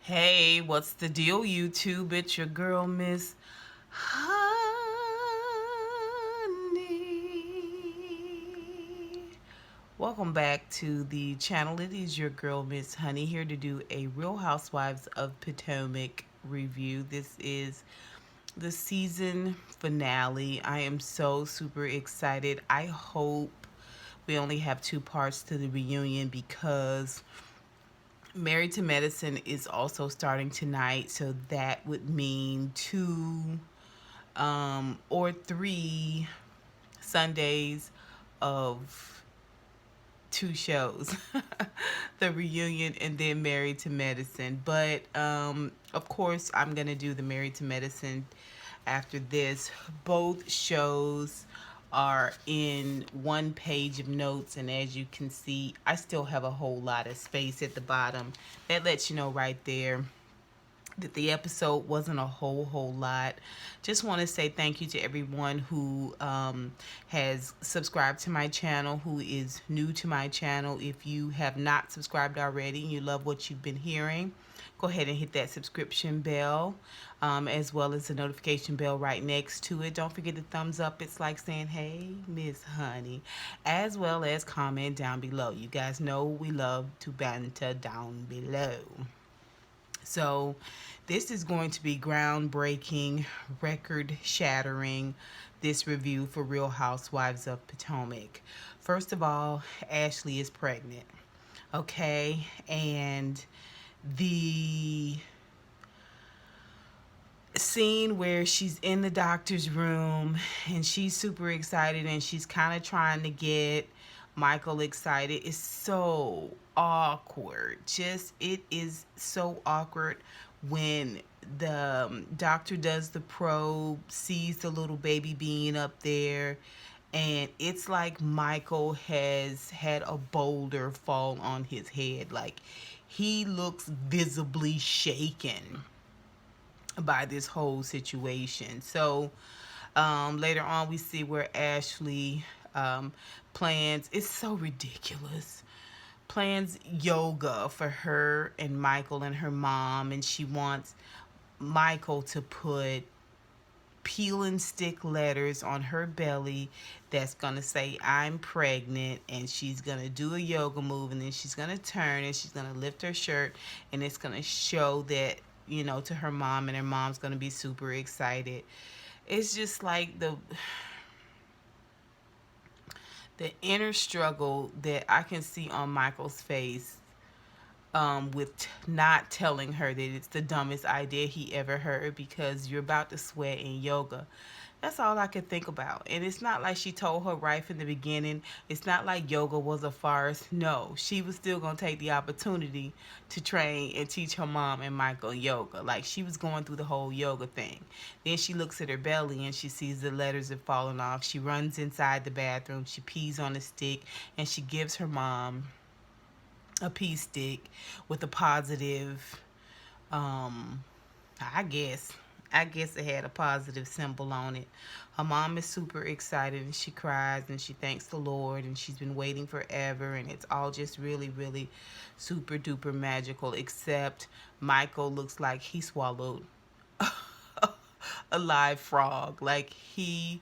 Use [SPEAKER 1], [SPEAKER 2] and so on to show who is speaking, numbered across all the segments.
[SPEAKER 1] Hey, what's the deal, YouTube? It's your girl, Miss Honey. Welcome back to the channel. It is your girl, Miss Honey, here to do a Real Housewives of Potomac review. This is the season finale. I am so super excited. I hope we only have two parts to the reunion because Married to Medicine is also starting tonight, so that would mean two or three Sundays of two shows. The reunion and then Married to Medicine. But of course, I'm going to do the Married to Medicine after this. Both shows are in one page of notes, and as you can see, I still have a whole lot of space at the bottom. That lets you know right there that the episode wasn't a whole lot. Just want to say thank you to everyone who has subscribed to my channel, who is new to my channel. If you have not subscribed already and you love what you've been hearing, go ahead and hit that subscription bell, as well as the notification bell right next to it. Don't forget the thumbs up. It's like saying, hey, Miss Honey, as well as comment down below. You guys know we love to banter down below. So this is going to be groundbreaking, record shattering, this review for Real Housewives of Potomac. First of all, Ashley is pregnant. Okay, and the scene where she's in the doctor's room and she's super excited and she's kind of trying to get Michael excited is so awkward. Just, it is so awkward when the doctor does the probe, sees the little baby being up there, and it's like Michael has had a boulder fall on his head. Like, he looks visibly shaken by this whole situation. So later on, we see where Ashley plans, it's so ridiculous, plans yoga for her and Michael and her mom, and she wants Michael to put peel and stick letters on her belly that's gonna say I'm pregnant, and she's gonna do a yoga move, and then she's gonna turn and she's gonna lift her shirt, and it's gonna show that, you know, to her mom, and her mom's gonna be super excited. It's just like the inner struggle that I can see on Michael's face, with not telling her that it's the dumbest idea he ever heard because you're about to sweat in yoga. That's all I could think about. And it's not like she told her right from the beginning. It's not like yoga was a farce. No, she was still going to take the opportunity to train and teach her mom and Michael yoga. Like, she was going through the whole yoga thing. Then she looks at her belly and she sees the letters have fallen off. She runs inside the bathroom. She pees on a stick and she gives her mom a pee stick with a positive, um I guess it had a positive symbol on it. Her mom is super excited and she cries and she thanks the Lord, and she's been waiting forever, and it's all just really super duper magical, except Michael looks like he swallowed a live frog. Like, he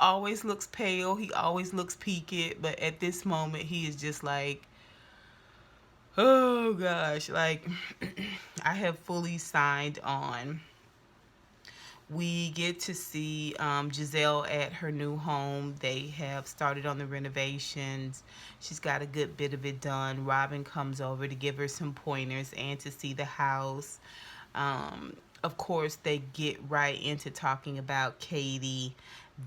[SPEAKER 1] always looks pale, he always looks peaked, but at this moment he is just like, oh gosh, like I have fully signed on. We get to see Giselle at her new home. They have started on the renovations. She's got a good bit of it done. Robyn comes over to give her some pointers and to see the house. Of course, they get right into talking about Katie,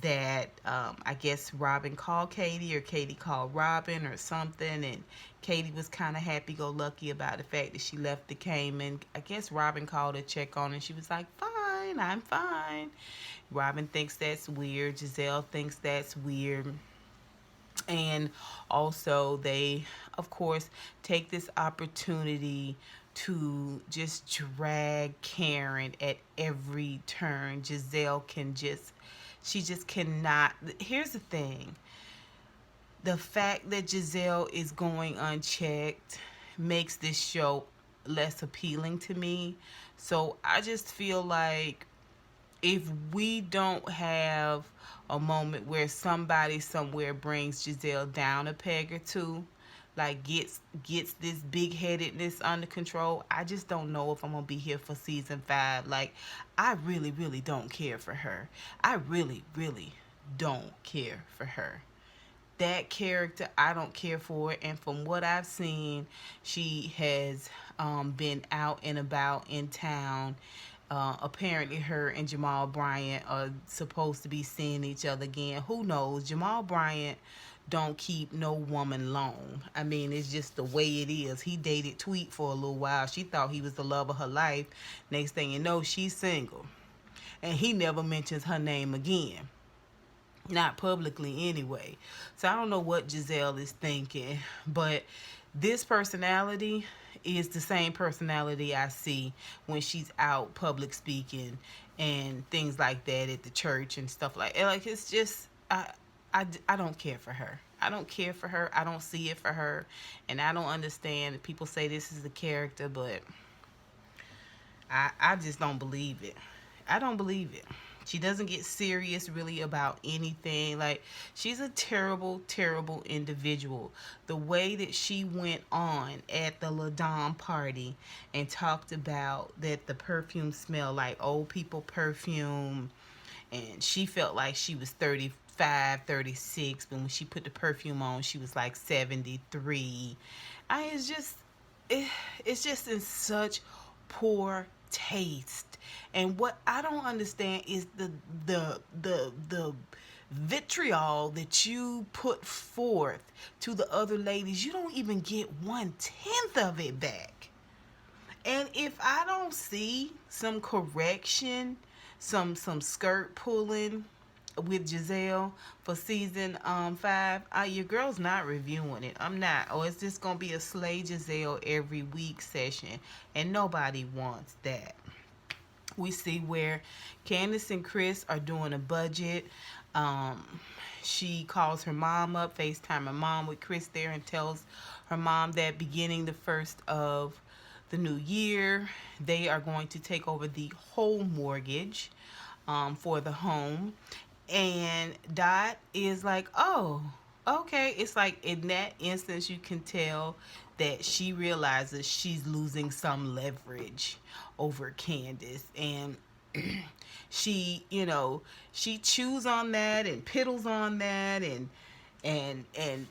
[SPEAKER 1] that I guess Robyn called Katie or Katie called Robyn or something, and Katie was kind of happy-go-lucky about the fact that she left the Cayman. I guess Robyn called to check on her, and she was like, fine, I'm fine. Robyn thinks that's weird. Giselle thinks that's weird. And also, they, of course, take this opportunity to just drag Karen at every turn. Giselle can just, she just cannot. Here's the thing. The fact that Giselle is going unchecked makes this show less appealing to me. So I just feel like if we don't have a moment where somebody somewhere brings Giselle down a peg or two, like gets this big headedness under control, I just don't know if I'm gonna be here for season 5. Like, I really, really don't care for her. I really, really don't care for her. That character, I don't care for it. And from what I've seen, she has been out and about in town. Apparently, her and Jamal Bryant are supposed to be seeing each other again. Who knows? Jamal Bryant don't keep no woman long. I mean, it's just the way it is. He dated Tweet for a little while. She thought he was the love of her life. Next thing you know, she's single. And he never mentions her name again. Not publicly anyway. So I don't know what Giselle is thinking, but this personality is the same personality I see when she's out public speaking and things like that at the church and stuff like that. Like, it's just I don't care for her. I don't care for her. I don't see it for her, and I don't understand that people say this is the character, but I just don't believe it. I don't believe it. She doesn't get serious really about anything. Like, she's a terrible, terrible individual. The way that she went on at the Ladon party and talked about that the perfume smelled like old people perfume, and she felt like she was 35, 36, but when she put the perfume on, she was like 73. It's just, it's just in such poor taste. And what I don't understand is the vitriol that you put forth to the other ladies. You don't even get 1/10 of it back. And if I don't see some correction, some skirt pulling with Giselle for season 5, your girl's not reviewing it. I'm not. Or it's just gonna be a Slay Giselle every week session, and nobody wants that. We see where Candiace and Chris are doing a budget. Um, she calls her mom up, FaceTime her mom with Chris there, and tells her mom that beginning the first of the new year, they are going to take over the whole mortgage for the home. And Dot is like, oh, okay. It's like in that instance, you can tell that she realizes she's losing some leverage over Candiace. And she, she chews on that and piddles on that, and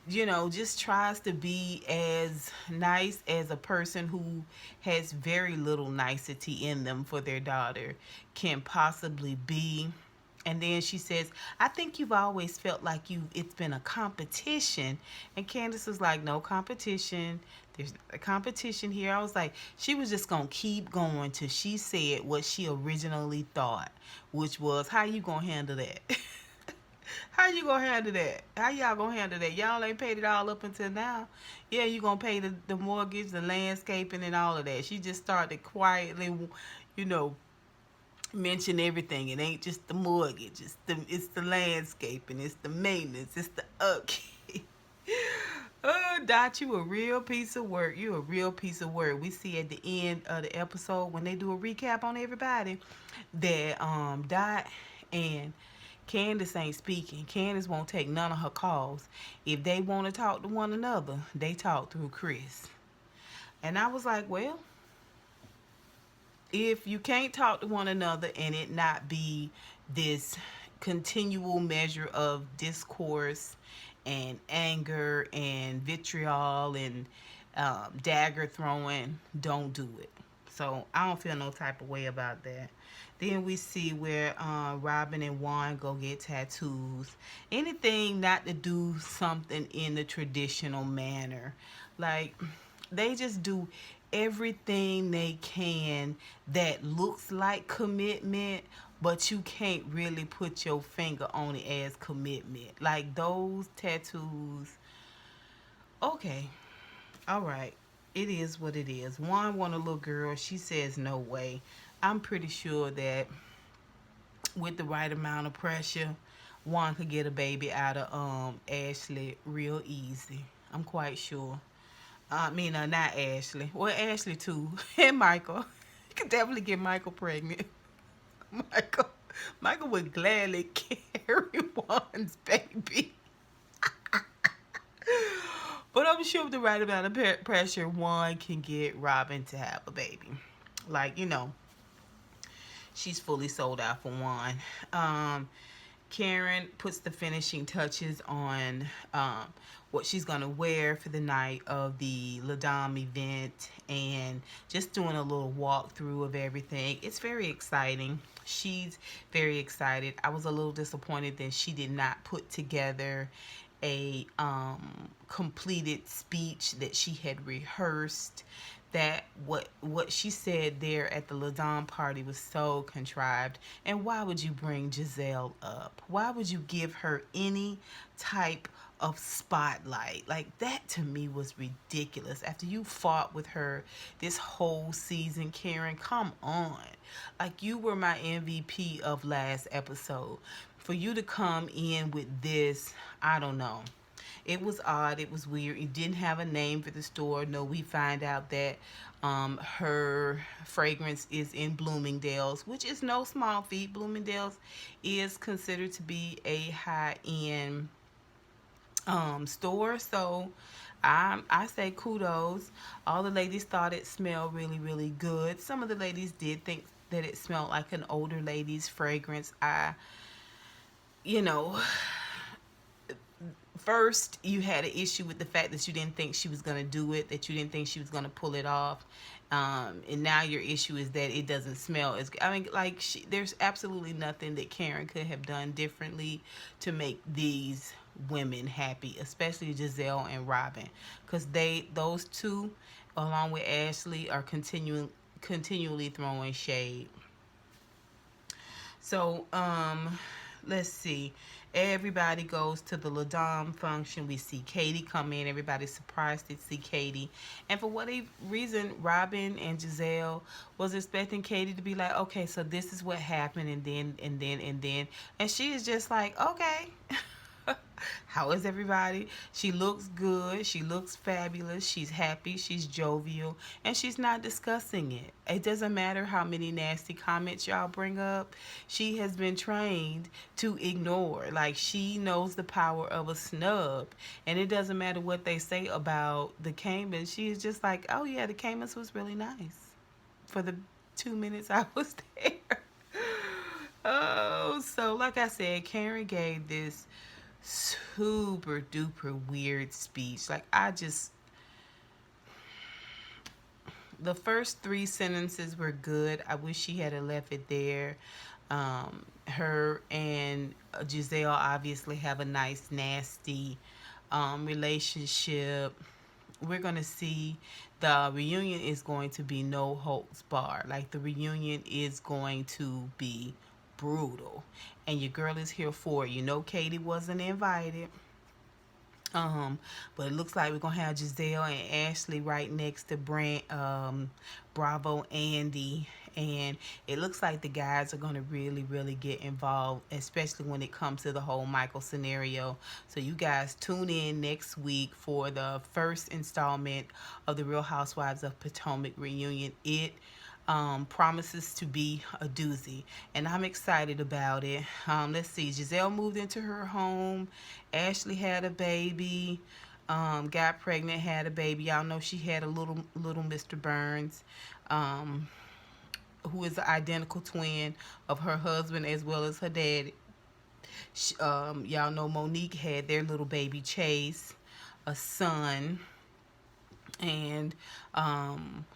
[SPEAKER 1] just tries to be as nice as a person who has very little nicety in them for their daughter can possibly be. And then she says, I think you've always felt like it's been a competition. And Candiace was like, no competition. There's a competition here. I was like, she was just going to keep going till she said what she originally thought, which was, how you going to handle that? How you going to handle that? How y'all going to handle that? Y'all ain't paid it all up until now. Yeah, you going to pay the mortgage, the landscaping, and all of that. She just started quietly, you know, mention everything. It ain't just the mortgage. It's the landscaping. It's the maintenance. It's the upkeep. Oh, Dot, you a real piece of work. You a real piece of work. We see at the end of the episode when they do a recap on everybody that Dot and Candiace ain't speaking. Candiace won't take none of her calls. If they want to talk to one another, they talk through Chris. And I was like, well, if you can't talk to one another and it not be this continual measure of discourse and anger and vitriol and dagger throwing, don't do it. So I don't feel no type of way about that. Then we see where Robyn and Juan go get tattoos. Anything not to do something in the traditional manner. Like, they just do everything they can that looks like commitment, but you can't really put your finger on it as commitment. Like those tattoos. Okay, all right. It is what it is. Juan want a little girl. She says no way. I'm pretty sure that with the right amount of pressure, Juan could get a baby out of Ashley real easy. I'm quite sure. I mean, not Ashley. Well, Ashley too, and Michael. You could definitely get Michael pregnant. Michael, Michael would gladly carry Juan's baby. But I'm sure with the right amount of pressure, Juan can get Robyn to have a baby. Like, she's fully sold out for Juan. Um, Karen puts the finishing touches on what she's going to wear for the night of the Ladam event and just doing a little walkthrough of everything. It's very exciting. She's very excited. I was a little disappointed that she did not put together a completed speech that she had rehearsed. That what she said there at the Ladon party was so contrived. And why would you bring Giselle up? Why would you give her any type of spotlight? Like, that to me was ridiculous. After you fought with her this whole season, Karen, come on. Like, you were my MVP of last episode. For you to come in with this, I don't know. It was odd. It was weird. You didn't have a name for the store. No, we find out that her fragrance is in Bloomingdale's, which is no small feat. Bloomingdale's is considered to be a high-end store. So I say kudos. All the ladies thought it smelled really, really good. Some of the ladies did think that it smelled like an older lady's fragrance. You know, first you had an issue with the fact that you didn't think she was going to do it, that you didn't think she was going to pull it off. And now your issue is that it doesn't smell as good. I mean, like, there's absolutely nothing that Karen could have done differently to make these women happy, especially Giselle and Robyn, because those two, along with Ashley, are continually throwing shade. So, let's see. Everybody goes to the Ladam function. We see Katie come in. Everybody's surprised to see Katie. And for what reason, Robyn and Giselle was expecting Katie to be like, okay, so this is what happened, and then. And she is just like, okay. How is everybody? She looks good. She looks fabulous. She's happy. She's jovial. And she's not discussing it. It doesn't matter how many nasty comments y'all bring up. She has been trained to ignore. Like, she knows the power of a snub. And it doesn't matter what they say about the Caymans. She is just like, oh yeah, the Caymans was really nice for the 2 minutes I was there. Oh, so like I said, Karen gave this super duper weird speech. Like, the first 3 sentences were good. I wish she had left it there. Her and Giselle obviously have a nice nasty relationship. We're gonna see the reunion is going to be no holds bar. Like, the reunion is going to be brutal, and your girl is here for it. Katie wasn't invited. But it looks like we're gonna have Giselle and Ashley right next to Bravo, Andy, and it looks like the guys are gonna really, really get involved, especially when it comes to the whole Michael scenario. So you guys tune in next week for the first installment of the Real Housewives of Potomac reunion. It promises to be a doozy, and I'm excited about it. Let's see. Giselle moved into her home. Ashley had a baby. Got pregnant, had a baby. Y'all know she had a little Mr. Burns, who is the identical twin of her husband as well as her dad. Y'all know Monique had their little baby Chase, a son. And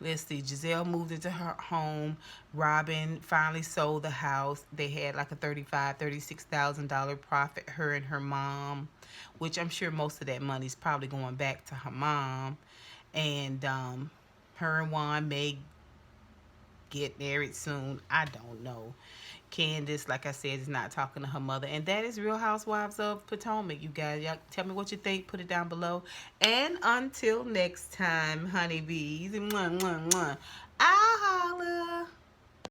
[SPEAKER 1] let's see, Giselle moved into her home. Robyn finally sold the house. They had like a $36,000 profit, her and her mom, which I'm sure most of that money is probably going back to her mom. And her and Juan may get married soon. I don't know. Candiace, like I said, is not talking to her mother. And that is Real Housewives of Potomac. You guys, y'all tell me what you think. Put it down below. And until next time, honeybees. Mwah, mwah, mwah. I'll holla.